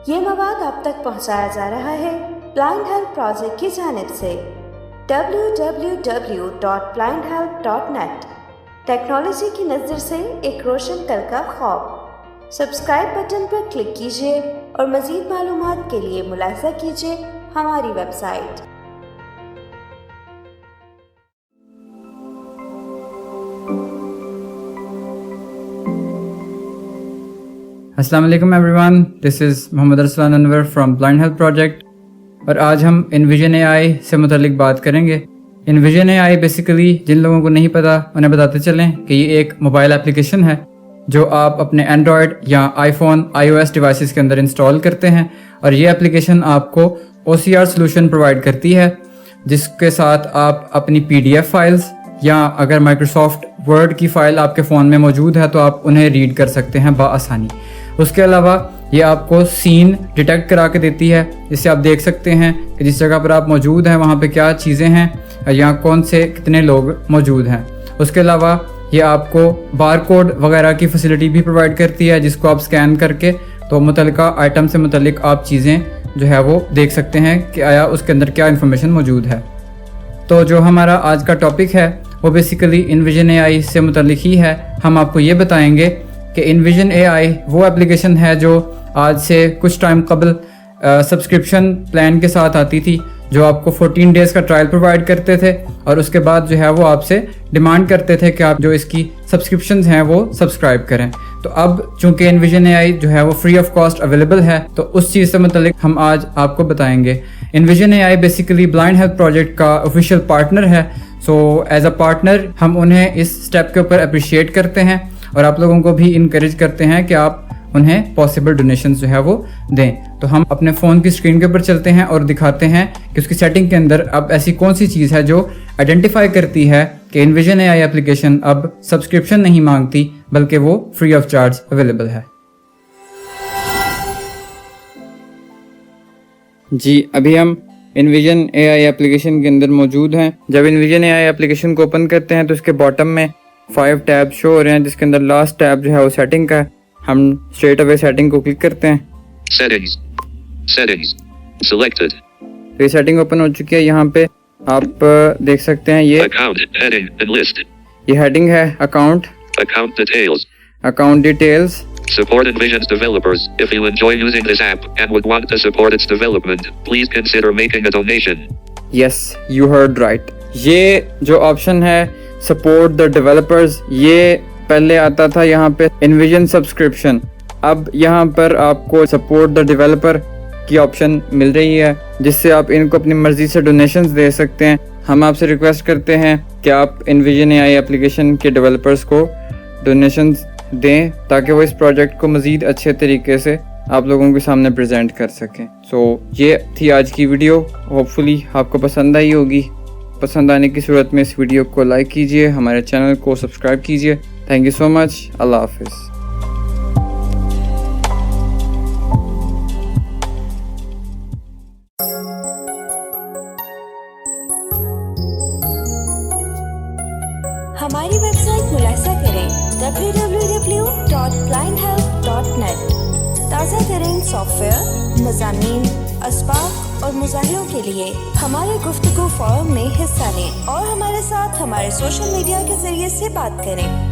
ये मवाद आप तक पहुंचाया जा रहा है ब्लाइंड हेल्प प्रोजेक्ट की जानिब से। www.blindhelp.net टेक्नोलॉजी की नज़र से एक रोशन कल का ख्वाब। सब्सक्राइब बटन पर क्लिक कीजिए और मज़ीद मालूमात के लिए मुलाहिज़ा कीजिए हमारी वेबसाइट। अस्सलाम वालेकुम everyone, this is Mohammad Arsalan Anwar from blind help project. और आज हम इनविजन AI से मुतल्लिक बात करेंगे। इनविजन AI बेसिकली जिन लोगों को नहीं पता उन्हें बताते चलें कि ये एक मोबाइल एप्लीकेशन है जो आप अपने एंड्रॉयड या आईफोन iOS डिवाइसेस के अंदर इंस्टॉल करते हैं। और ये एप्लीकेशन आपको OCR सोल्यूशन प्रोवाइड करती है, जिसके साथ आप अपनी PDF फाइल्स या अगर माइक्रोसॉफ्ट वर्ड की फ़ाइल आपके फ़ोन में मौजूद है तो आप उन्हें रीड कर सकते हैं बआसानी। उसके अलावा ये आपको सीन डिटेक्ट करा के देती है, जिससे आप देख सकते हैं कि जिस जगह पर आप मौजूद हैं वहाँ पे क्या चीज़ें हैं या कौन से कितने लोग मौजूद हैं। उसके अलावा ये आपको बार कोड वगैरह की फैसिलिटी भी प्रोवाइड करती है, जिसको आप स्कैन करके तो मुतल्लिका आइटम से मुतल्लिक आप चीज़ें जो है वो देख सकते हैं कि आया उसके अंदर क्या इन्फॉर्मेशन मौजूद है। तो जो हमारा आज का टॉपिक है वो बेसिकली इनविजन AI से मुतल्लिक ही है। हम आपको ये बताएंगे कि इनविजन AI वो एप्लीकेशन है जो आज से कुछ टाइम कबल सब्सक्रिप्शन प्लान के साथ आती थी, जो आपको 14 डेज़ का ट्रायल प्रोवाइड करते थे और उसके बाद जो है वो आपसे डिमांड करते थे कि आप जो इसकी सब्सक्रिप्शंस हैं वो सब्सक्राइब करें। तो अब चूंकि इनविजन AI जो है वो फ्री ऑफ कॉस्ट अवेलेबल है, तो उस चीज़ से मुतल्लिक हम आज आपको बताएंगे। Envision AI basically blind help project का ऑफिशियल पार्टनर है। सो एज अ पार्टनर हम उन्हें इस स्टेप के ऊपर अप्रिशिएट करते हैं और आप लोगों को भी इनकरेज करते हैं कि आप उन्हें पॉसिबल डोनेशन जो है वो दें। तो हम अपने फ़ोन की स्क्रीन के ऊपर चलते हैं और दिखाते हैं कि उसकी सेटिंग के अंदर अब ऐसी कौन सी चीज़ है जो आइडेंटिफाई करती है कि इनविजन AI एप्लीकेशन अब सब्सक्रिप्शन नहीं मांगती, बल्कि वो फ्री ऑफ चार्ज अवेलेबल है। जी, अभी हम इनविजन AI एप्लीकेशन के अंदर मौजूद हैं। जब इनविजन AI एप्लीकेशन को ओपन करते हैं तो उसके बॉटम में 5 टैब शो हो रहे हैं, जिसके अंदर लास्ट टैब जो है वो सेटिंग का है। हम स्ट्रेट अवे सेटिंग को क्लिक करते हैं। Settings selected। तो ये सेटिंग ओपन हो चुकी है। यहाँ पे आप देख सकते हैं ये Account heading and list। ये हेडिंग है account details. Support Envision's developers. If you enjoy using this app and would want to support its development, please consider making a donation। Yes, you heard right। ये जो option है support the developers, ये पहले आता था यहाँ पे इनविजन subscription. अब यहाँ पर आपको सपोर्ट द डेवलपर की ऑप्शन मिल रही है, जिससे आप इनको अपनी मर्जी से डोनेशंस दे सकते हैं। हम आपसे रिक्वेस्ट करते हैं कि आप इनविजन AI एप्लीकेशन के डेवलपर्स को डोनेशंस दें ताकि वो इस प्रोजेक्ट को मज़ीद अच्छे तरीके से आप लोगों के सामने प्रेजेंट कर सकें। सो ये थी आज की वीडियो। होपफुली आपको पसंद आई होगी। पसंद आने की सूरत में इस वीडियो को लाइक कीजिए, हमारे चैनल को सब्सक्राइब कीजिए। Thank you so much. अल्लाह हाफिज़। हमारी वेबसाइट मुलाहिज़ा करें www.blindhelp.net। ताज़ा तरीन सॉफ्टवेयर, मज़ामीन, असबाब और मुज़ाहिरों के लिए हमारे गुफ्तगू फोरम में हिस्सा लें और हमारे साथ हमारे सोशल मीडिया के ज़रिए से बात करें।